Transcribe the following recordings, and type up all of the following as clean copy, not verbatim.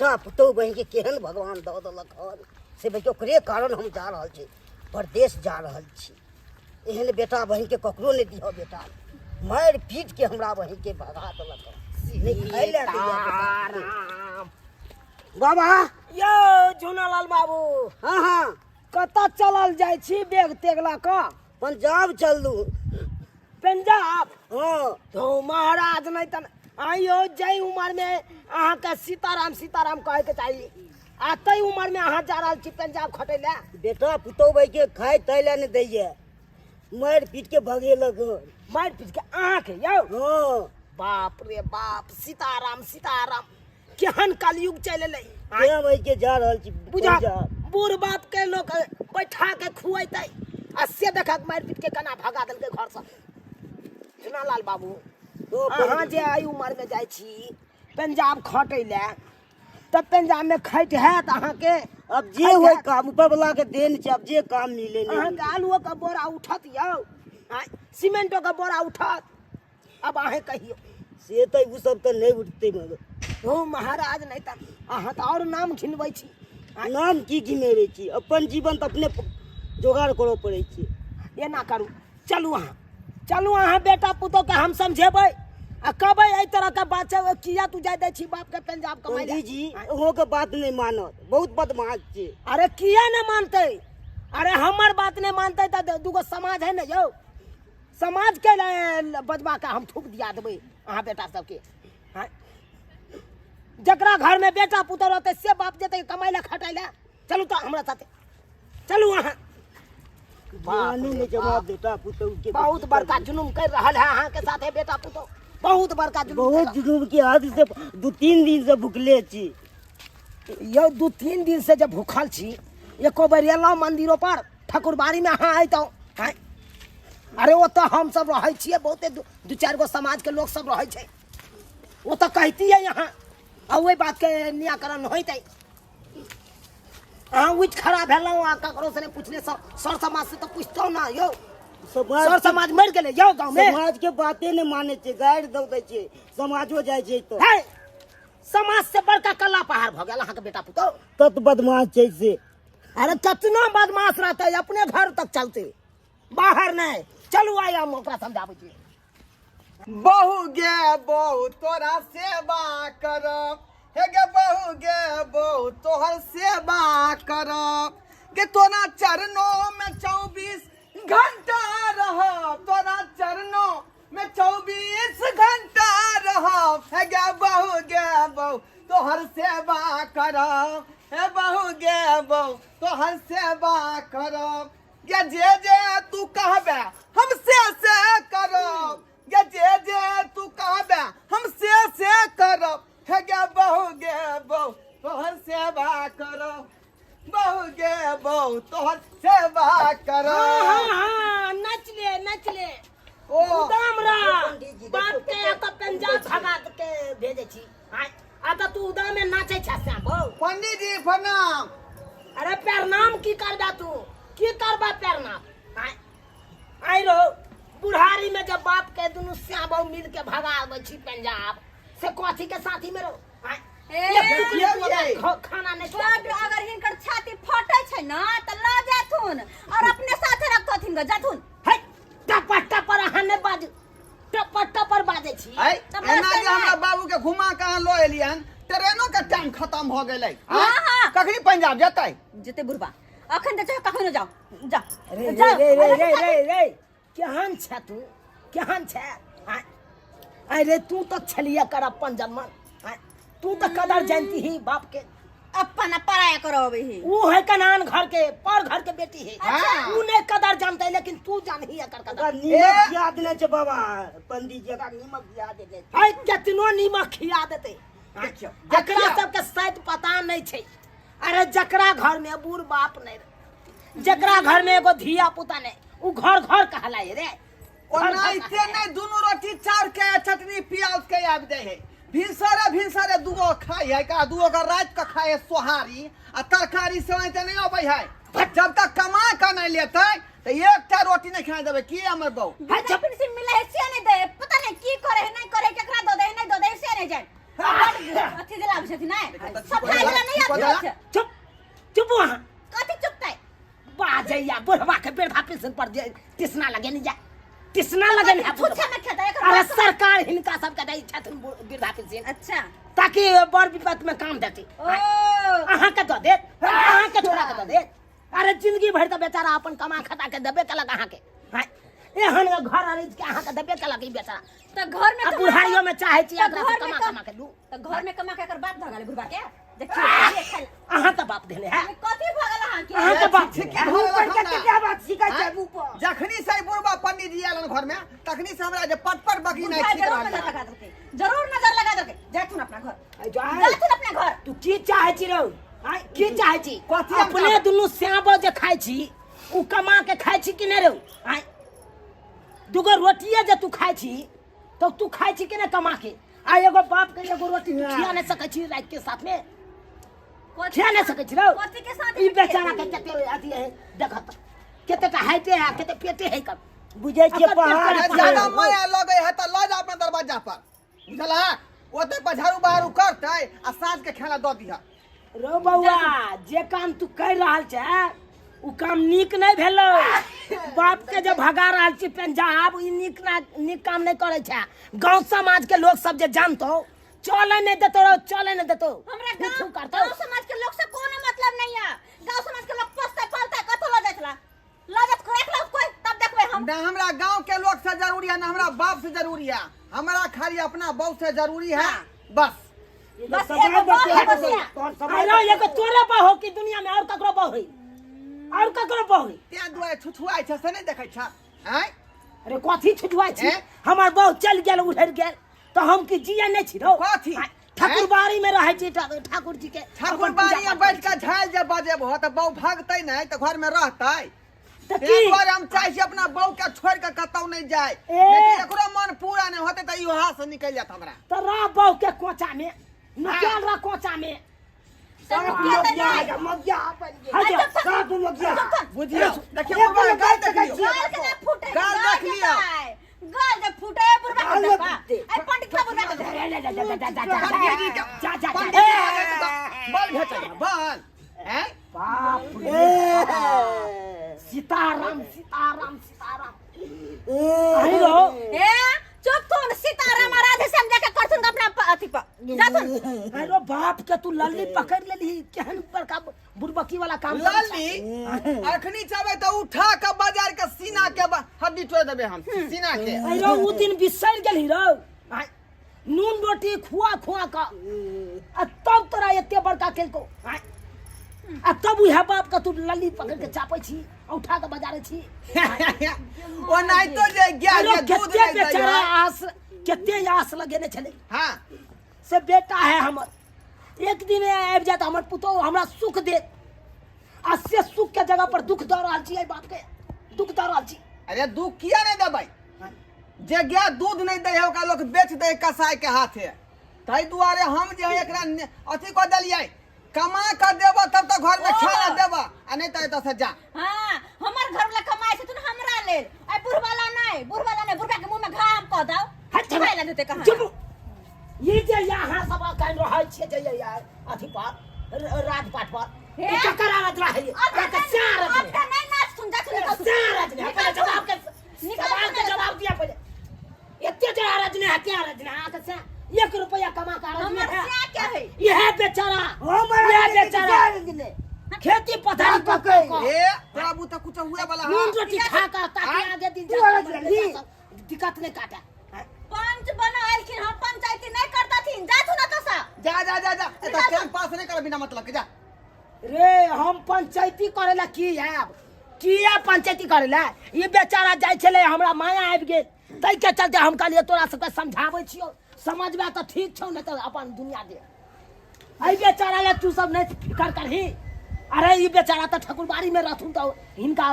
बेटा पुतहु बहन के केहन भगवान दऽ देलक हन से ओकरे कारण हम जा रहल छी, परदेश जा रहल छी। एहन बेटा बहन के ककरो नहीं दिह बेटा, मारि पीट के हमरा बहन के भगा देलक बाबा। यो झुनालाल बाबू, हाँ हाँ कतऽ चलल जाइ छी बैग तेग ला कऽ? पंजाब चलू। पंजाब? हाँ तो महाराज नहीं तन आइयो जय उम्र में अहाँ के सीताराम सीताराम कहे के चाहिए, आ तई उम्र में अहाँ जा रहल छी पंजाब खटे ले? बेटा पुतहु बहन के खाए तैले नहीं दैये, मारि पीट के भगेलक हन। मारि पीट के अहाँ के यौ? हाँ बाप रे बाप, सीताराम सीताराम, केहन कलयुग चल एलै। तें बहन के जा रहल छी बुझा पंजाब। बूढ़ बाप के लोग बैठा के खुएतै आ से देखक मारि पीट के केना भगा देलकै घर से। झुनालाल बाबू, अहाँ जे आई उम्र में जाइ छी पंजाब खटै ले, तब पंजाब में खैट हैत अहाँ के? अब जे होय काम ऊपर वाला के देन छै, अब जे काम मिले अहाँ के आलूओ के बोरा उठत यौ, सीमेंटो के बोरा उठत? अब अहाँ कहियो से तो उ सब तो नहीं उठते मगर हो महाराज, नहीं त अहाँ तो और नाम घिनबै छी। नाम की गिने रहे छी, अपन जीवन तो अपने जोगाड़ करो पड़े छी। एना करू, चलू अहाँ बेटा पुतोह के हम समझेबै आ कहबै एहि तरह के बात छै, किया तू जाय दै छी बाप के पंजाब कमाइ ले? पंडित जी ओहो के बात नहीं मानत, बहुत बदमाश छै। अरे किया नहीं मानते? अरे हमर बात नहीं मानते तो दूगो समाज है ना यौ, समाज के बजबा के हम थूक दिया देबै अहाँ बेटा सबके। जकरा घर में बेटा पुतोह रहते से बाप जेते कमाइ ले खटाइ ले। चलू तो हमरा साथे, चलू अहाँ। बानू ने जवाब बेटा पुतहु के बहुत बड़का जुलूम कर रहा है अहाँ के साथे बेटा पुतोह, बहुत बड़का जुलूम। बहुत जुलूम के हद से 2-3 दिन से भुखले छी यो। 2-3 दिन से जब भूखल छी, एको बेर एलहुँ मंदिरों पर ठकुरबाड़ी में अहाँ अयतौ? अरे वो तो हम सब रहे छिए, बहुते 2-4 गो समाज के लोग सब रहे छै, वो तो कहती है यहाँ आ वही बात के निराकरण होते। अहाँ उठ खड़ा भेलहुँ आ ककरो से नहीं पूछले, सर समाज से तो पूछतौ ना यौ। सर समाज मर गेलै यौ गाँव में? समाज के बातें नहीं माने छे, गाड़ दो दै छे, समाजो जाय छे तो समाज से बड़का कला पहाड़ भ गेल अहाँ के बेटा पुतोह। तत बदमाश छै से। अरे कितना बदमाश रहते, अपने घर तक चलते, बाहर नहीं। चलू आइ हम ओकरा समझाबै छी। बहु गे बहु तोरा सेवा करब, हे गे बहु गे बहु तोहर सेवा करब, गे तोरा चरणों में 24 घंटा रहब, तोरा चरणों में 24 घंटा रहब, हे गे बहु तोहर सेवा करब, हे बहु गे बहु तोहर सेवा करब, गे जे तू कहबे हम से करब, गे जे तू कहबे हम से करब, हे गे बहु तोहर सेवा करब, बहु गे बहु तोहर सेवा करब। हाँ, नच ले ओ उदाम रहा, बाप के तो पंजाब भगा के भेजे छी। आ तो तू उदाम में नाचे छ श्याम बहु। पंडित जी प्रणाम। अरे प्रणाम की करबा तू, की करबा प्रणाम? आई रहो बुढ़ारी में जब बाप के दुनू श्याम बहु मिल के भगाबै छी पंजाब से, कथी के साथी में रहो? खाना नहीं अगर हिनकर छाती फटे छै ना त ल जाथुन और अपने साथे रखथुन ग जाथुन। है टपर अहाँ ने बाज, टपर बाजे छी। एना जे हमरा बाबू के घुमा के अहाँ लो एलियन, ट्रेनो के टाइम खत्म भ गेलै। हाँ। कखनी पंजाब जेतै? जते बुढ़बा अखन त कखनो जाओ जा। रे केहन छ तू, केहन छ? अरे तू तो छलिया कर अपन जन्म, तू तो कदर जानती ही बाप के। अपन पराया करबे ही, वो है कनान घर के पर घर के बेटी है। अच्छा। तू ने कदर जानते है, लेकिन तू जान ही एकर कदर। नीमक याद नहीं छे बाबा, पंडित जी का नीमक याद दे। है कितनो नीमक खिया देते, जकरा सबके शायद पता नहीं छे। अरे जकरा घर में बूढ़ बाप नहीं, जकरा घर में एगो धिया पुता नहीं, उ घर कहलाए रे। ओनाइते नहीं, दुनू रोटी चार के चटनी प्याज के आबि दे है। भिनसरे दूगो खाई है का, दूगो का रात का खाए सोहारी आ तरकारी से ओनाइते नहीं अबै है। जब तक कमा के नहीं लेते तो एकटा रोटी नहीं खाए देबे। की हमर बहू जपन से मिले है से नहीं दे, पता नहीं की करे है नहीं करे, केकरा दो दे नहीं दो दे से नहीं जान। अथी दिला आबै छथिन नै सफाई वाला नहीं आबै छै चुप चुप वहाँ कथी चुपतै बाजैया बुढ़वा के वृद्धा पेंशन पर जे तिसना लगे नहीं जा तिसना लगे नहीं पूछे में खेता एक अरे सरकार हिनका सबके दै छथिन वृद्धा पेंशन अच्छा ताकि बड़ विपत में काम देती ओ अहाँ के दो दे अहाँ के छोड़ा के दो दे अरे जिंदगी भर तो बेचारा अपन कमा खटा के देबे कलक अहाँ के हैं एहन घर अरिज के अहाँ के देबे कलक ई बेचारा तो घर में अब बुढ़ाइयों में चाहे छी तो एकरा से घर में कमा के दू तो घर में कमा के एकर बात भगाले बुढ़वा के देखिए अहाँ तो बाप देने है कथी भगल अहाँ के अहाँ के बाप ठीक देने है, है। मुँह पर के क्या बात सिखाई छै मुंह पर जखनी से बुढ़बा पंडित जी आलन घर में तखनी से हमरा जे पट बकी नहीं ठीक जरूर नजर रहल लगा देलकै जरूर नजर लगा देलकै जाथुन अपना घर जो है जाथुन अपना घर तू की चाहे छी रौ हां की चाहे छी कथी हम अपने दुनु श्याबो जे खाइ छी उ कमा के खाइ छी कि नहीं रौ हां दुगो रोटिए जे तू खाइ छी तो तू खाइ छी कि नहीं कमा के आ एगो बाप के एगो रोटी तू खिया नहीं सकै छी रात के साथ में खिया नहीं सकै छी रौ कथी के साथ ई बेचारा के कते अथी है देखत कते टा हाइटे है कते पेटे है कब बुझै छियै पहाड़ अरे ज्यादा माया लगे है तो लऽ जा अपना दरवाजा पर बुझला ओते पर झाड़ू बहारू करतै आ साँझ के खाना दऽ दिहा रो बउआ जे काम तू कर रहल छै उ काम नीक नहीं भेलो बाप के जे भगा रहल छी पंजाब ई नीक काम नहीं करे छै गांव समाज के लोग सब जे जानतो चले नहीं देतो चले नहीं देतो हमरा कुछो गांव करतो गांव समाज के लोग से कोनो मतलब नहीं है गांव समाज के लोग पोसते पालते कतो ल जातला लागत को एक लोग कोई तब देखबे हम ना हमरा गांव के लोग से जरूरी है ना हमरा बाप से जरूरी है हमरा खाली अपना बहू से जरूरी है बस बस एगो बाप है बसिया अरे ये को तोरे बा हो कि दुनिया में और ककरो बा होई और ककरो बा होई त्या दुआरे छुछुआइ छै से नहीं देखै छ हैं अरे कथी छुटवाई छी हैं? हमर बहु चल गेल उधर गेल तो हम की जिया नहीं छी रो कथी? ठाकुरबाड़ी में रहे छी ठाकुर जी के ठाकुर अपन पूजा बाड़ी में पाठ बैठ के झाल जब बजेबो त बहू भागतै नहीं त घर में रहतै तो ते की दुआरे हम चाहे छी अपना बहू के छोड़ के कतौ नहीं जाए ए! लेकिन एकरो मन पूरा नहीं होते त इहो हाथ से निकल जात हमरा तो रह बहु के कोचा में निकाल रह कोचा में मगिया हट जा तुम लोग बुझियो देखियो बाबा गाल देखियो गाल के ना फूटे गाल देख लियो गाल जब फूटे बुढ़वा के देखा ए पंडित का बुढ़वा के जा जा बल भेटै बल हैं बाप रे सीताराम सीताराम सीताराम अरे रो ए चुप तुम सीताराम राधे श्याम जाके करथुन अपना अथी पर जाथुन अरे बाप के तू लल्ली पकड़ लेली केहन बड़का बुड़बकी वाला काम लाली अखनी चाहबे त उठा के बाजार के सीना के हड्डी तोड़ देबे हम सीना के अरे उ दिन बिसर गेली रो नून रोटी खुआ खुआ का आ तब तोरा एते बड़का केलको आ तब उहे बाप का तू लल्ली पकड़ के चापै छी उठा के बजारै छी ओ नहीं तो जे गया अरे के दूध केते नहीं दै बेचारा आस केते आस लगेने छले हां से बेटा है हमर एक दिन आबि जात हमर पुतो हमरा सुख दे आ से सुख के जगह पर दुख दऽ रहल छी बाप के दुख दऽ रहल छी अरे दुख किया नहीं देबै जे गया दूध नहीं दे है ओकरा लोग बेच दे कसाई के हाथे तै दुआरे हम जे है एकरा अथी क देलियै कमा कर देबो तब तो घर में खाना देबो आ नहीं तो एतऽ से जा हां हमर घर वाला कमाई छै तुन हमरा लेल ए बुढ़वाला नहीं बुढ़वा के मुंह में घाम क दाओ हट खाइ ला देते कहां चुप ये जे यहाँ सब कान रहै छियै जे यार अथी पर राजपाट पर हे? चक्कर आवत रहै अब सार अब नहीं नाच सुन जा सुन सार पहले जवाब के निकाल सवाल के जवाब दिया पहले एते जो रजने है क्या रजने आके से 1 रुपया कमा कर रजने हमर है क्या है यह बेचारा यह बेचारा खेती पथारी पके ए बाबू तो कुछ हुए वाला नून रोटी खा कर ताकि आगे दिन जा दिक्कत नहीं काटा पंच बना आलखिन हम पंचायती नहीं करता थी जा तू ना तसा जा जा जा जा एतऽ टाइम पास नहीं कर बिना मतलब के जा रे हम पंचायती करेला की आब किया पंचायती करेला ये बेचारा जाय छले हमरा माया आबि गेल तै के चलते हम कहलिए तोरा सबके समझाबै छियो समझबा त ठीक छौ नहीं तो अपन दुनिया दे आई बेचारा ले तू सब नहीं फिकर करही अरे ये बेचारा तो ठाकुरबाड़ी में रहथुन तो हिनका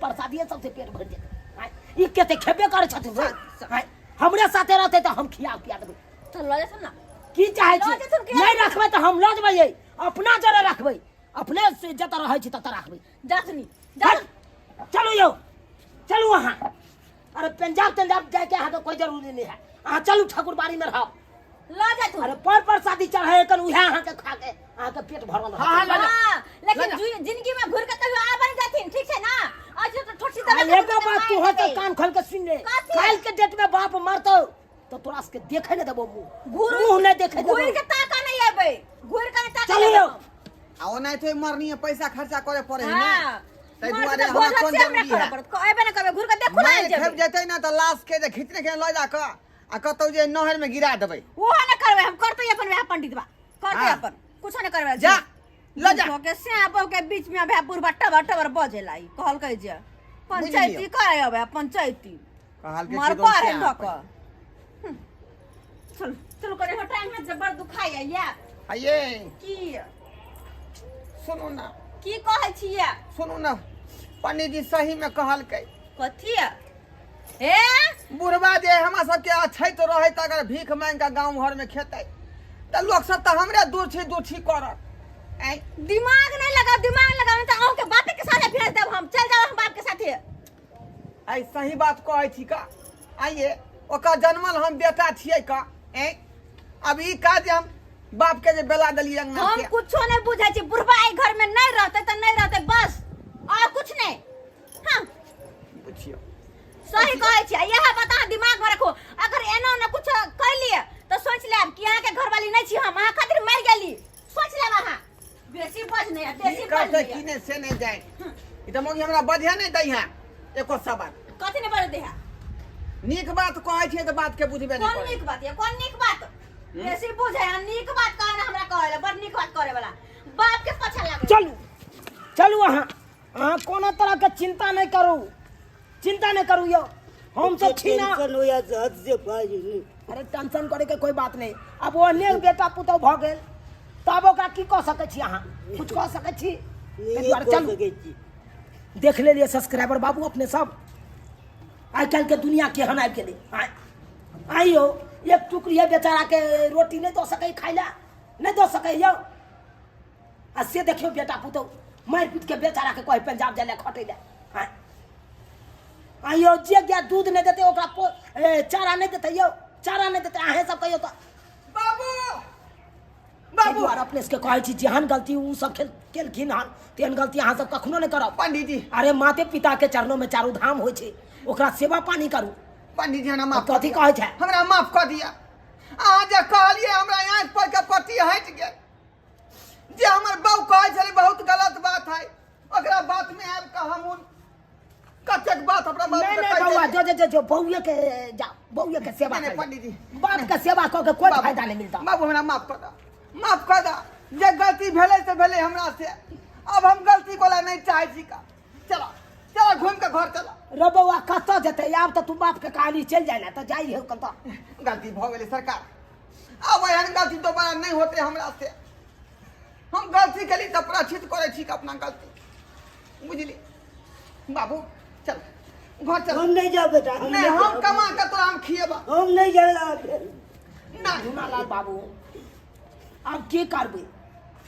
प्रसादिए सबसे पेट भर जाए ई केते खेबे करे छथुन रे हमरे साथे रहते तो हम खिया पिया देबै चल ल जा सुन ना की चाहे छी लऽ जेथुन के? नहीं रखबै तो हम लऽ जेबै अपना जरे रखबै अपने से जत रहै छी तत रखबै जा सुनी जा हट, चलो यो चलू वहाँ अरे पंजाब जाए के यहाँ तो कोई जरूरी नहीं है अहाँ चलू ठाकुरबाड़ी में रहो ला जा तू अरे पर शादी चढ़े कन उहे अहाँ के खा के अहाँ के पेट भरल रहत। हाँ, ला जा। हाँ, लेकिन जिंदगी में घूर के कभी आ बन जाथिन, ठीक है ना? आज तो ठोठी आ एगो बात तू हो के कान खोल के सुन ले, काची? काल के डेट में बाप मरतो तो तोरा के देखे न देबो मुंह नहीं देखे घूर देबो। के ताका नहीं आबे, घूर के ताका चलियो आ ओना तो मरनी है, पैसा खर्चा करे पड़े है हां ना। तै दुआरे हमरा कोन जरूरी है। कहबे न करबे, घूर के देखू ना मैं जेबे। खेप जेतै ना तो लाश के जे खींचने के ल जा के आ कतौ जे नहर में गिरा देबै। वो न करबे, हम करते अपन वह पंडित बा, करते हाँ। अपन कुछ न करबे। जा ल जा। के से के बीच में भे बुरबा टबर बजे लाई, कहल कह जे पंचायती करे अबे, पंचायती कहल के मार एकदम पार से है आप। धक। चल चलो करे हो टाइम में जबर दुखाई है या आइए की सुनू ना, की कहै छियै? सुनू ना, पंडित जी सही में कहल के कथी है ए बुढ़वा जे हमरा सबके अच्छे तो रहे त अगर भीख मांग के गांव घर में खेते त लोग सब त हमरे दूर छी करत। ऐ दिमाग नहीं लगा, दिमाग लगा नहीं तो आहू के बात के साथे भेज देब हम, चल जाओ हम बाप के साथे। ऐ सही बात कहै छी का। आइए ओकर जन्मल हम बेटा छियै का। ऐ अब ई काज हम बाप के जे बेला दली अंगना हम के कुछो नहीं बुझै छी, बुढ़बा आई घर में नहीं रहते तो नहीं रहते बस, और कुछ नहीं। हां बुझियो सही कहै छी, यह बता दिमाग में रखो। अगर एनो न कुछ कर लिए तो सोच लेब कि यहाँ के घर वाली नहीं छी, हम अहाँ खातिर मर गेली, सोच लेब अहाँ। बेसी बज नहीं, बेसी बज कहते नहीं। किने से नहीं जाए। ई त मोगी हमरा बधिया नहीं दै है एको सवाल। कथी नहीं बज दे है? नीक बात कहै छै त बात के बुझबे नहीं कौन करे। नीक बात है? कौन नीक बात? बेसी बुझे है, नीक बात कहना हमरा कहले, बड़ नीक बात करे वाला बाप के पछा लागे। चलू चलू अहाँ कोनो तरह के चिंता नहीं करू, चिंता नहीं करू यो हम सब छी ना। टेंशन हो या हद से भाई अरे टेंशन करे के कोई बात नहीं। अब वो ने बेटा पुतौ भ गेल तब ओकरा की कह सकै छी अहाँ? कुछ कह सकै छी? ताहि दुआरे चलू देख ले लिए सब्सक्राइबर बाबू अपने सब आइ काल्हि के दुनिया केहन आबि गेलै। आइयो एक टुकड़ी बेचारा के रोटी नहीं दो सकै खाइ ला, नहीं दो सकै यौ। आ से देखियो बेटा पुतौ मारि पीट के बेचारा के कहे पंजाब जाए खटै ला। आइयो जे गया दूध नहीं देते ओकरा चारा नहीं देते यौ, चारा नहीं देते। अहें सब कहियो तो बाबू बाबू और अपने से कहे छी जेहन गलती उ सब केलखिन हन तेहन गलती अहाँ सब कखनो नहीं करब। पंडित जी अरे माते पिता के चरणों में चारू धाम होइ छै, ओकरा सेवा पानी करू। पंडित जी हमरा माफ कथी कहै छै? हमरा माफ कर दिया। अहाँ जे कहलिए हमरा आँख पर के पट्टी हट गेल। जे हमर बहू कहै छलै बहुत गलत बात है, ओकरा बात में आबि के हम कतेक बात हमरा बाप नहीं के नहीं कहि बउआ देलियै। जो बउए के जा बउए के सेवा नहीं, कर। पंडित जी। बाप के सेवा क के कोई बाबू, फायदा नहीं मिलता। बाबू हमरा माफ कर दा, माफ कर दा। जे गलती भेलै से भेलै हमरा से, अब हम गलती कोला नहीं चाहै छी का। चलो चलो घूम के घर चलो। रे बउआ कतऽ जेतै? आब तऽ तू बाप के कहानी चल जाए ना तो जाई हो कतऽ। गलती भ गेलै सरकार, अब एहन गलती दोबारा नहीं होते हमरा से। हम गलती केली तो प्रायश्चित करे छी अपना गलती, बुझली बाबू। चल घर चल। हम नहीं जाओ बेटा, नहीं हम कमा के तोरा हम खिएबा। हम नहीं जाए। नहीं झुनालाल बाबू अब की करबै?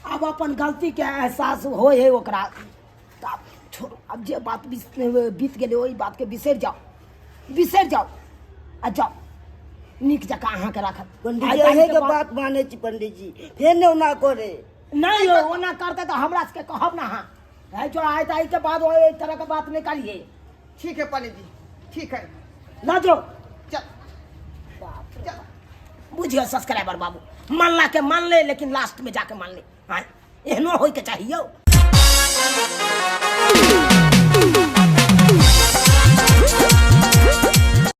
अब अपन गलती के एहसास होय है ओकरा तऽ आब छोड़ू। अब जे बात बीत गेलै ओहि बात के बिसरि जाओ, बिसरि जाओ आ जाओ नीक जकाँ अहाँके राखत। पंडित आइ जी काल्हि अहे के के बात बात माने छी पंडित जी, फेर ने ओना करे। नहीं हो ओना करते तो हमरा सबके कहब ना। हाँ है जो आए ताई के बाद वो इस तरह का बात नहीं करिए। ठीक है पंडित जी, ठीक है। ना जो चल बाप चल। बुझियो सब्सक्राइबर बाबू मानला के मान ले, लेकिन लास्ट में जाके मान ले। हाँ एहनो होय के चाहिए।